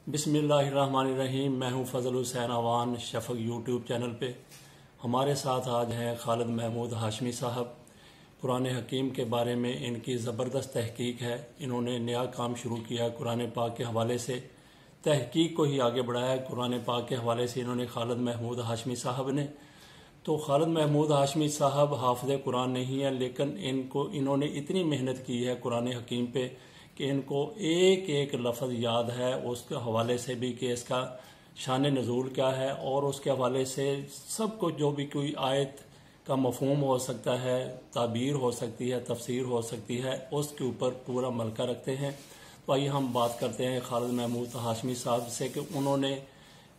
बिस्मिल्लाहिर्रहमानिर्रहीम। मैं हूं फजल हुसैन अवान शफक यूट्यूब चैनल पे। हमारे साथ आज हैं खालिद महमूद हाशमी साहब। कुरान हकीम के बारे में इनकी ज़बरदस्त तहकीक है। इन्होंने नया काम शुरू किया कुरान पाक के हवाले से, तहकीक को ही आगे बढ़ाया कुरान पाक के हवाले से इन्होंने खालिद महमूद हाशमी साहब ने। तो खालिद महमूद हाशमी साहब हाफिज़ कुरान नहीं है, लेकिन इन्होंने इतनी मेहनत की है कुरान हकीम पे कि इनको एक एक लफ्ज़ याद है, उसके हवाले से भी कि इसका शान नज़ूल क्या है, और उसके हवाले से सब कुछ जो भी कोई आयत का मफहूम हो सकता है, ताबीर हो सकती है, तफसीर हो सकती है, उसके ऊपर पूरा मलका रखते हैं। तो आइए हम बात करते हैं खालिद महमूद हाशमी साहब से कि उन्होंने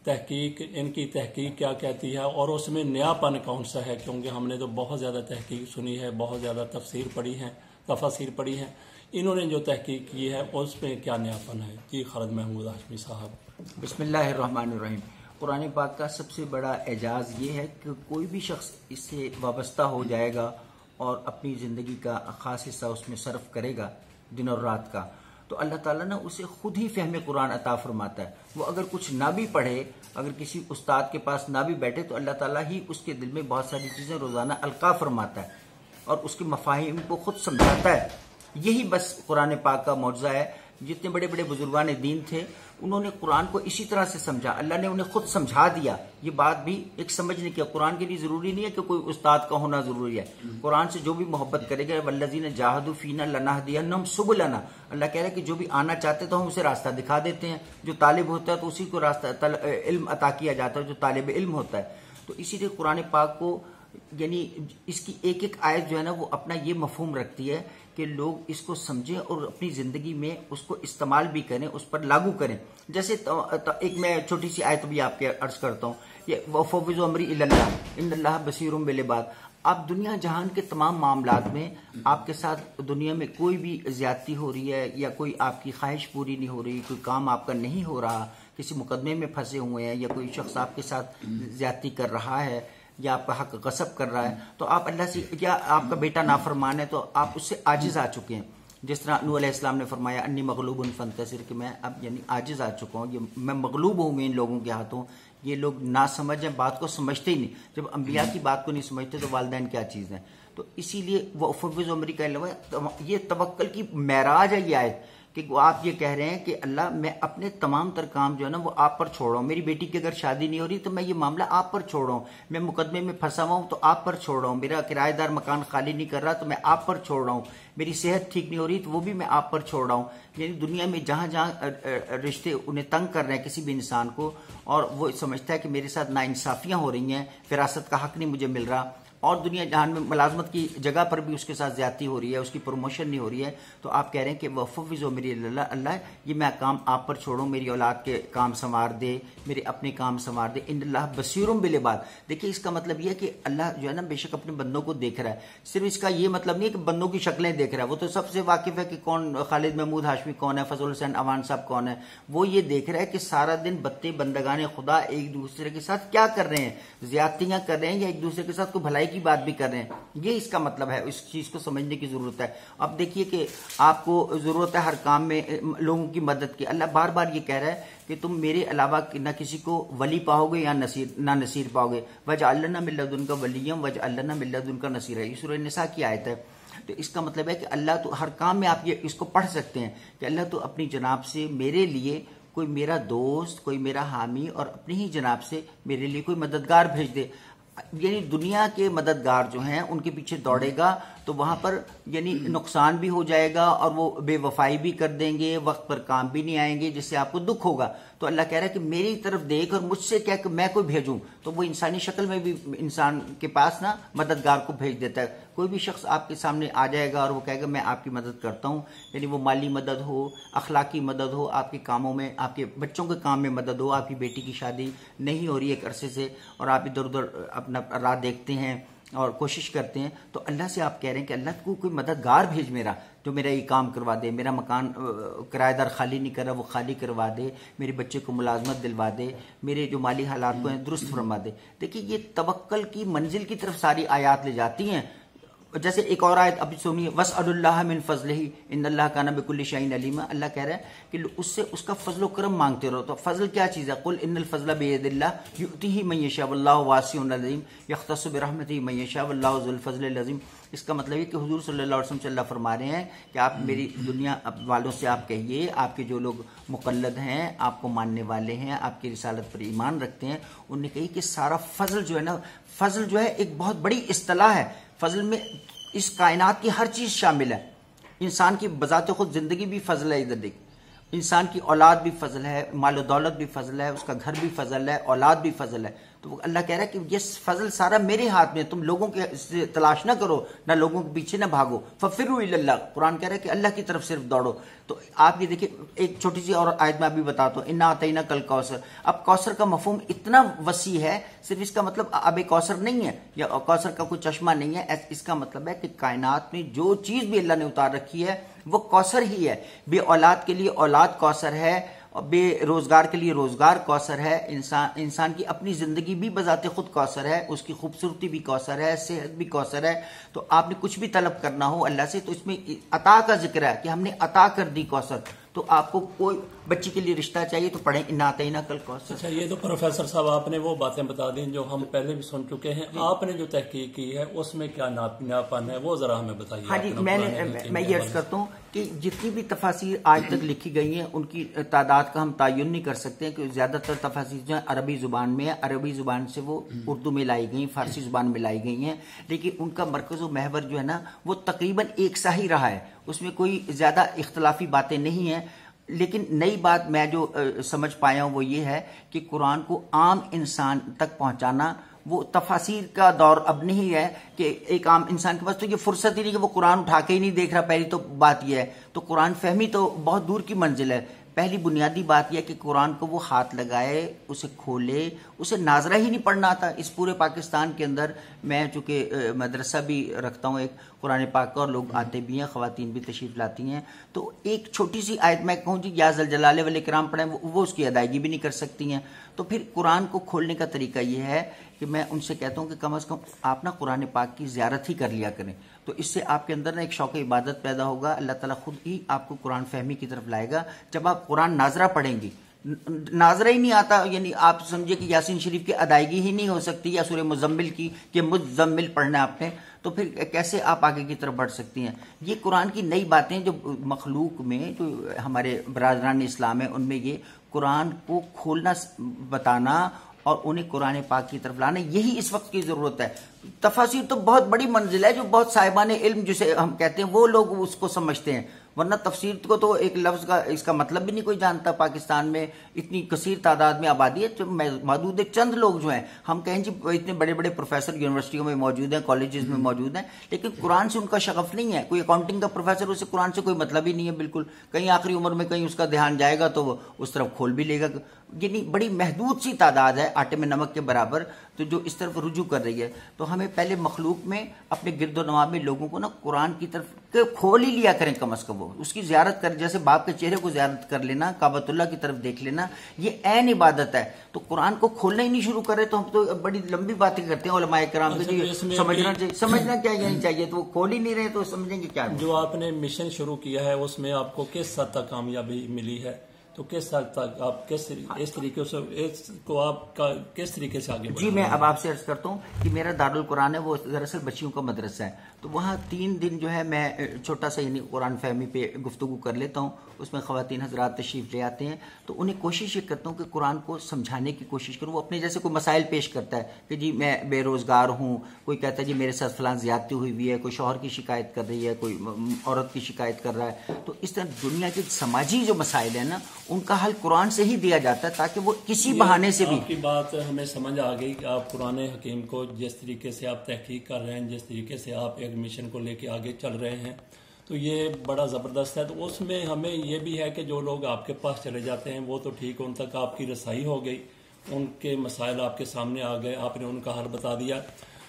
इनकी तहकीक क्या कहती है और उसमें नयापन कौन सा है, क्योंकि हमने तो बहुत ज़्यादा तहकीक सुनी है, बहुत ज़्यादा तफसीर पढ़ी है, तफसीर पढ़ी है। इन्होंने जो तहकीक की है उसमें क्या नयापन है। जी खालिद महमूद हाशमी साहब। बिस्मिल्लाहिर्रहमानिर्रहीम। कुरान पाक का सबसे बड़ा एजाज़ ये है कि कोई भी शख्स इससे वाबस्ता हो जाएगा और अपनी ज़िंदगी का ख़ास हिस्सा उसमें सर्फ करेगा दिन और रात का, तो अल्लाह ताला ना उसे खुद ही फ़हम कुरान अता फरमाता है। वो अगर कुछ ना भी पढ़े, अगर किसी उस्ताद के पास ना भी बैठे, तो अल्लाह ताला ही उसके दिल में बहुत सारी चीज़ें रोज़ाना अलका फरमाता है और उसके मफाहिम को खुद समझाता है। यही बस कुरान पाक का मौजज़ा है। जितने बड़े बड़े बुजुर्गान दीन थे, उन्होंने कुरान को इसी तरह से समझा, अल्लाह ने उन्हें खुद समझा दिया। ये बात भी एक समझने की, कुरान के लिए ज़रूरी नहीं है कि कोई उस्ताद का होना ज़रूरी है। कुरान से जो भी मोहब्बत करेगा, वल्लज़ीना जाहदू फ़ीना लनहदियन्नहुम सुबुलना, अल्लाह कह रहा है कि जो भी आना चाहते तो हम उसे रास्ता दिखा देते हैं। जो तालिब होता है तो उसी को रास्ता इल्म अता किया जाता है, जो तालिब इल्म होता है। तो इसीलिए कुरान पाक को, यानी इसकी एक एक आयत जो है ना, वो अपना ये मफहूम रखती है कि लोग इसको समझें और अपनी ज़िंदगी में उसको इस्तेमाल भी करें, उस पर लागू करें। जैसे एक मैं छोटी सी आयत भी आपके अर्ज करता हूँ, ये वफ़व्विज़ु अमरी इलल्लाह इन्नल्लाह बसीरुम बिल इबाद। आप दुनिया जहान के तमाम मामलात में, आपके साथ दुनिया में कोई भी ज्यादती हो रही है या कोई आपकी ख्वाहिश पूरी नहीं हो रही, कोई काम आपका नहीं हो रहा, किसी मुकदमे में फंसे हुए हैं, या कोई शख्स आपके साथ ज्यादती कर रहा है या आपका हक गसब कर रहा है, तो आप अल्लाह से, या आपका बेटा नाफरमान है, तो आप उससे आजिज आ चुके हैं। जिस तरह नूह अलैहिस्सलाम ने फरमाया अन्नी मगलूबुन फंतसिर, कि मैं अब यानी आजिज आ चुका हूँ, ये मैं मगलूब हूँ इन लोगों के हाथों। ये लोग ना समझें, बात को समझते ही नहीं। जब अम्बिया की बात को नहीं समझते तो वालिदैन क्या चीज़ है। तो इसीलिए वो फव्विज़ उमरी का ये तवक्कल की महराज है ये आयत, कि आप ये कह रहे हैं कि अल्लाह मैं अपने तमाम तर काम जो है ना वो आप पर छोड़ रहा हूँ। मेरी बेटी की अगर शादी नहीं हो रही तो मैं ये मामला आप पर छोड़ रहा हूँ। मैं मुकदमे में फंसा हुआ हूँ तो आप पर छोड़ रहा हूँ। मेरा किराएदार मकान खाली नहीं कर रहा तो मैं आप पर छोड़ रहा हूँ। मेरी सेहत ठीक नहीं हो रही तो वो भी मैं आप पर छोड़ रहा हूँ। यानी दुनिया में जहाँ जहाँ रिश्ते उन्हें तंग कर रहे हैं किसी भी इंसान को, और वो समझता है कि मेरे साथ नाइंसाफियाँ हो रही हैं, फिरासत का हक नहीं मुझे मिल रहा, और दुनिया जहान में मुलाजमत की जगह पर भी उसके साथ ज्यादती हो रही है, उसकी प्रमोशन नहीं हो रही है, तो आप कह रहे हैं कि वफ़व्विज़ु मेरी अल्लाह, ये मैं काम आप पर छोड़ूं, मेरी औलाद के काम संवार दे, मेरे अपने काम संवार दे। इन्नल्लाह बसीरुम बिल इबाद। देखिए इसका मतलब यह है कि अल्लाह जो है ना बेशक अपने बंदों को देख रहा है। सिर्फ इसका ये मतलब नहीं है कि बंदों की शक्लें देख रहा है, वो तो सबसे वाकिफ है कि कौन खालिद महमूद हाशमी कौन है, फजल हुसैन अवान साहब कौन है। वो ये देख रहा है कि सारा दिन बत्ते बंदगाने खुदा एक दूसरे के साथ क्या कर रहे हैं, ज्यादतियां कर रहे हैं या एक दूसरे के साथ कोई भलाई की बात भी कर रहे हैं। ये इसका मतलब है, इस चीज को समझने की जरूरत है। अब देखिए कि आपको जरूरत है हर काम में लोगों की मदद की। अल्लाह बार बार ये कह रहा है कि तुम मेरे अलावा न किसी को वली पाओगे या नसीर पाओगे। वजअलना मिन लदुनका वलिय्यम वजअलना मिन लदुनका नसीरा, ये सूरह निसा की आयत है। तो इसका मतलब है कि अल्लाह तो हर काम में, आप ये इसको पढ़ सकते हैं कि अल्लाह तो अपनी जनाब से मेरे लिए कोई मेरा दोस्त, कोई मेरा हामी, और अपनी ही जनाब से मेरे लिए कोई मददगार भेज दे। यानी दुनिया के मददगार जो हैं उनके पीछे दौड़ेगा तो वहां पर यानी नुकसान भी हो जाएगा और वो बेवफाई भी कर देंगे, वक्त पर काम भी नहीं आएंगे, जिससे आपको दुख होगा। तो अल्लाह कह रहा है कि मेरी तरफ देख और मुझसे क्या कि मैं कोई भेजूं, तो वो इंसानी शक्ल में भी इंसान के पास ना मददगार को भेज देता है। कोई भी शख्स आपके सामने आ जाएगा और वो कहेगा मैं आपकी मदद करता हूँ, यानी वो माली मदद हो, अखलाकी मदद हो, आपके कामों में, आपके बच्चों के काम में मदद हो, आपकी बेटी की शादी नहीं हो रही एक अरसे से और आप इधर उधर अपना राह देखते हैं और कोशिश करते हैं, तो अल्लाह से आप कह रहे हैं कि अल्लाह को कोई मददगार भेज मेरा, जो मेरा ये काम करवा दे, मेरा मकान किराएदार खाली नहीं कर रहा वो खाली करवा दे, मेरे बच्चे को मुलाजमत दिलवा दे, मेरे जो माली हालात को हैं दुरुस्त फरमा दे। देखिए ये तवक्कल की मंजिल की तरफ सारी आयात ले जाती हैं। जैसे एक और आयत अभी सुनिए, वसअलुल्लाह मिन फज़लिही इन्नल्लाह काना बिकुल्लि शैइन अलीमा। अल्लाह कह रहे हैं कि उससे उसका फजल करम मांगते रहो। तो फजल क्या चीज़ है? कुल इन्नल फज़ला बियदिल्लाह युअतीही मन यशा वल्लाहु वासिउन अलीम यख्तस्सु बिरहमतिही मन यशा वल्लाहु ज़ुल फज़लिल अज़ीम। इसका मतलब है कि हुजूर सल्लल्लाहु अलैहि वसल्लम से अल्लाह फरमा रहे हैं कि आप मेरी दुनिया वालों से आप कहिए, आपके जो लोग मुक़ल्लद हैं, आपको मानने वाले हैं, आपकी रिसालत पर ईमान रखते हैं, उन्हें कही कि सारा फजल जो है ना, फजल जो है एक बहुत बड़ी इस्तिलाह है। फजल में इस कायनात की हर चीज शामिल है। इंसान की बजाते खुद जिंदगी भी फजल है। इधर देख, इंसान की औलाद भी फजल है, मालो दौलत भी फजल है, उसका घर भी फजल है, औलाद भी फजल है। तो अल्लाह कह रहा है कि ये फजल सारा मेरे हाथ में, तुम लोगों के तलाश ना करो, ना लोगों के पीछे ना भागो। फफिरु इल्लल्लाह, कुरान कह रहा है कि अल्लाह की तरफ सिर्फ दौड़ो। तो आप ये देखिए, एक छोटी सी और आयत में अभी बताता हूँ, इन्ना आतईना कल कौसर। अब कौसर का मफहूम इतना वसी है, सिर्फ इसका मतलब अब एक कौसर नहीं है या कौसर का कोई चश्मा नहीं है। इसका मतलब है कि कायनात में जो चीज भी अल्लाह ने उतार रखी है वो कौसर ही है। बे औलाद के लिए औलाद कौसर है, बेरोजगार के लिए रोजगार कौसर है। इंसान की अपनी जिंदगी भी बजाते खुद कौसर है, उसकी खूबसूरती भी कौसर है, सेहत भी कौसर है। तो आपने कुछ भी तलब करना हो अल्लाह से, तो इसमें अता का जिक्र है कि हमने अता कर दी कौसर। तो आपको कोई बच्ची के लिए रिश्ता चाहिए तो पढ़ें इन्ना आतईना कल कौसर। अच्छा, ये तो प्रोफेसर साहब आपने वो बातें बता दी जो हम पहले भी सुन चुके हैं। आपने जो तहकीक की है उसमें क्या नापन है, वो जरा हमें बताइए। हाँ जी, मैं ये अर्ज करता हूँ कि जितनी भी तफासिर आज तक लिखी गई हैं उनकी तादाद का हम तयन नहीं कर सकते हैं, क्योंकि ज्यादातर तफासिर जो है अरबी जुबान में है। अरबी जुबान से वो उर्दू में लाई गई, फारसी जुबान में लाई गई हैं, लेकिन उनका मरकज़ व महवर जो है ना वो तकरीबन एक सा ही रहा है। उसमें कोई ज्यादा इख्तलाफी बातें नहीं है। लेकिन नई बात मैं जो समझ पाया हूं वो ये है कि कुरान को आम इंसान तक पहुंचाना, वो तफासिर का दौर अब नहीं है कि एक आम इंसान के पास तो ये फुर्सत ही नहीं कि वो कुरान उठा के ही नहीं देख रहा। पहली तो बात यह है, तो कुरान फहमी तो बहुत दूर की मंजिल है। पहली बुनियादी बात यह कि कुरान को वो हाथ लगाए, उसे खोले, उसे नाजरा ही नहीं पढ़ना आता। इस पूरे पाकिस्तान के अंदर मैं चूंकि मदरसा भी रखता हूँ एक कुरान पाक का, और लोग आते भी हैं, खवातीन भी तशरीफ लाती हैं, तो एक छोटी सी आयत मैं कहूँ जी या ज़ल जलाले वाले किराम पढ़ें, वो उसकी अदायगी भी नहीं कर सकती हैं। तो फिर कुरान को खोलने का तरीका ये है कि मैं उनसे कहता हूँ कि कम अज़ कम आप ना कुरान पाक की ज़ियारत ही कर लिया करें। तो इससे आपके अंदर ना एक शौक़ इबादत पैदा होगा। अल्लाह ताला खुद ही आपको कुरान फहमी की तरफ लाएगा। जब आप कुरान नाजरा पढ़ेंगी, नाजरा ही नहीं आता, यानी आप समझिए कि यासीन शरीफ की अदायगी ही नहीं हो सकती, या सूरह मुज़म्मिल की कि मुज़म्मिल पढ़ना आपने, तो फिर कैसे आप आगे की तरफ बढ़ सकती हैं। ये कुरान की नई बातें जो मखलूक में, जो हमारे बरादरान इस्लाम है, उनमें ये कुरान को खोलना, बताना और उन्हें कुरान पाक की तरफ लाना, यही इस वक्त की जरूरत है। तफासिर तो बहुत बड़ी मंजिल है, जो बहुत साहिबाने इल्म जिसे हम कहते हैं वो लोग उसको समझते हैं, वरना तफसीर को तो एक लफ्ज का इसका मतलब भी नहीं कोई जानता। पाकिस्तान में इतनी कसीर तादाद में आबादी है, तो मौजूद है चंद लोग जो हैं, हम कहें जी इतने बड़े बड़े प्रोफेसर यूनिवर्सिटियों में मौजूद हैं, कॉलेजेस में मौजूद हैं, लेकिन कुरान से उनका शगफ नहीं है। कोई अकाउंटिंग का प्रोफेसर, उसे कुरान से कोई मतलब ही नहीं है बिल्कुल। कहीं आखिरी उम्र में कहीं उसका ध्यान जाएगा तो वो उस तरफ खोल भी लेगा। यानी बड़ी महदूद सी तादाद है, आटे में नमक के बराबर, तो जो इस तरफ रुजू कर रही है। तो हमें पहले मखलूक में, अपने गिरदो नवाब में लोगों को ना कुरान की तरफ खोल ही लिया करें, कम अज कम वो उसकी ज़ियारत कर, जैसे बाप के चेहरे को ज़ियारत कर लेना, काबतुल्लाह की तरफ देख लेना, ये ऐन इबादत है। तो कुरान को खोलना ही नहीं शुरू करे तो हम तो बड़ी लंबी बातें करते हैं उलमाए किराम के, जी समझना क्या यही चाहिए, तो वो खोल ही नहीं रहे तो समझेंगे क्या। जो आपने मिशन शुरू किया है उसमें आपको किस हद तक कामयाबी मिली है, तो किस हद तक आप इस तरीके से इसको आपका किस तरीके से आगे जी मैं अब आपसे अर्ज करता हूँ कि मेरा दारुल कुरान है, वो दरअसल बच्चियों का मदरसा है। तो वहाँ 3 दिन जो है मैं छोटा सा यानी कुरान फहमी पे गुफ्तगू कर लेता हूँ। उसमें ख़वातीन हज़रात तशरीफ़ ले आते हैं, तो उन्हें कोशिश ये करता हूँ कि कुरान को समझाने की कोशिश करूँ। वो अपने जैसे कोई मसाइल पेश करता है कि जी मैं बेरोज़गार हूँ, कोई कहता है जी मेरे साथ फलां ज़्यादती हुई हुई है, कोई शौहर की शिकायत कर रही है, कोई औरत की शिकायत कर रहा है। तो इस तरह दुनिया के समाजी जो मसाइल हैं ना, उनका हल कुरान से ही दिया जाता है, ताकि वो किसी बहाने से भी। आपकी बात हमें समझ आ गई कि आप कुरान हकीम को जिस तरीके से आप तहकीक कर रहे हैं, जिस तरीके से आप एक मिशन को लेके आगे चल रहे हैं, तो ये बड़ा ज़बरदस्त है। तो उसमें हमें ये भी है कि जो लोग आपके पास चले जाते हैं वो तो ठीक, उन तक आपकी रसाई हो गई, उनके मसाइल आपके सामने आ गए, आपने उनका हल बता दिया।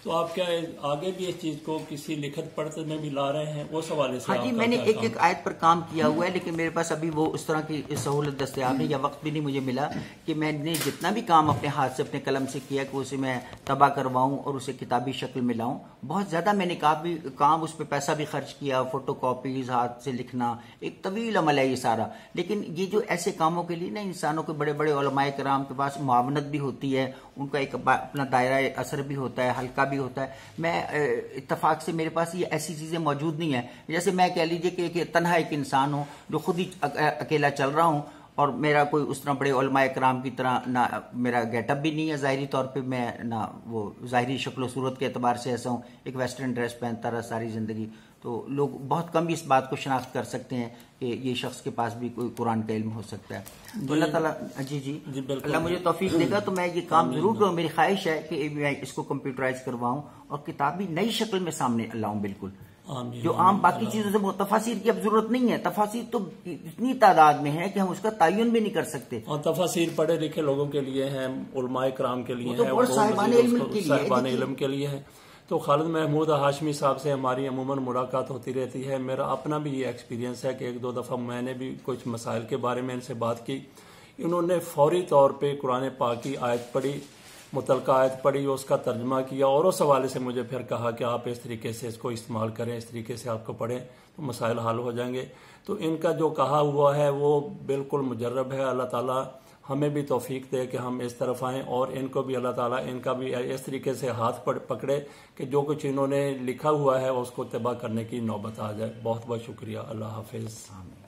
तो आप क्या आगे भी इस चीज को किसी लिखित पढ़त में भी ला रहे हैं, उस हवाले से? हाँ जी, मैंने एक एक आयत पर काम किया हुआ है, लेकिन मेरे पास अभी वो उस तरह की सहूलत दस्तयाब नहीं या वक्त भी नहीं मुझे मिला कि मैंने जितना भी काम अपने हाथ से अपने कलम से किया कि उसे मैं तबाह करवाऊं और उसे किताबी शक्ल में लाऊं। बहुत ज्यादा मैंने काफी काम उस पर पैसा भी खर्च किया, फोटो कॉपीज, हाथ से लिखना, एक तवील अमल है ये सारा। लेकिन ये जो ऐसे कामों के लिए ना इंसानों के बड़े बड़े उलमाए कराम के पास मुआवनत भी होती है, उनका एक अपना दायरा असर भी होता है, हल्का भी होता है। मैं इत्तेफाक से मेरे पास ये ऐसी चीजें मौजूद नहीं है। जैसे मैं कह लीजिए कि तन्हा एक इंसान हूं जो खुद ही अकेला चल रहा हूं और मेरा कोई उस तरह बड़े उलमाए कराम की तरह ना मेरा गेटअप भी नहीं है ज़ाहिरी तौर पे, मैं ना वो ज़ाहिरी शक्ल सूरत के एतबार से ऐसा हूँ, एक वेस्टर्न ड्रेस पहनता रहा सारी ज़िंदगी। तो लोग बहुत कम इस बात को शनाख्त कर सकते हैं कि ये शख्स के पास भी कोई कुरान का इल्म हो सकता है। तो अल्लाह ताला जी अल्लाह मुझे तौफीक देगा तो मैं ये काम जरूर करूँ। मेरी ख्वाहिश है कि मैं इसको कंप्यूटराइज करवाऊँ और किताबी नई शक्ल में सामने लाऊं, बिल्कुल जो आम बाकी चीजों से। तफासिर की अब जरूरत नहीं है, तफासिर तो इतनी तादाद में है कि हम उसका तयन भी नहीं कर सकते। और तफासिर पढ़े लिखे लोगों के लिए है, उलमाए कराम के लिए है, साहिबान इल्म के लिए है। तो खालिद महमूद हाशमी साहब से हमारी अमूमन मुलाकात होती रहती है। मेरा अपना भी ये एक्सपीरियंस है कि एक दो दफ़ा मैंने भी कुछ मसाइल के बारे में इनसे बात की। इन्होंने फौरी तौर पर कुरान पाक की आयत पढ़ी, मुतलका आयत पढ़ी, उसका तर्जमा किया और उस हवाले से मुझे फिर कहा कि आप इस तरीके से इसको इस्तेमाल करें, इस तरीके से आपको पढ़ें तो मसाइल हल हो जाएंगे। तो इनका जो कहा हुआ है वो बिल्कुल मुजर्रब है। अल्लाह ताला हमें भी तौफीक दे कि हम इस तरफ आएँ और इनको भी अल्लाह ताला इनका भी इस तरीके से हाथ पकड़े कि जो कुछ इन्होंने लिखा हुआ है उसको तबाह करने की नौबत आ जाए। बहुत बहुत शुक्रिया। अल्लाह हाफिज़।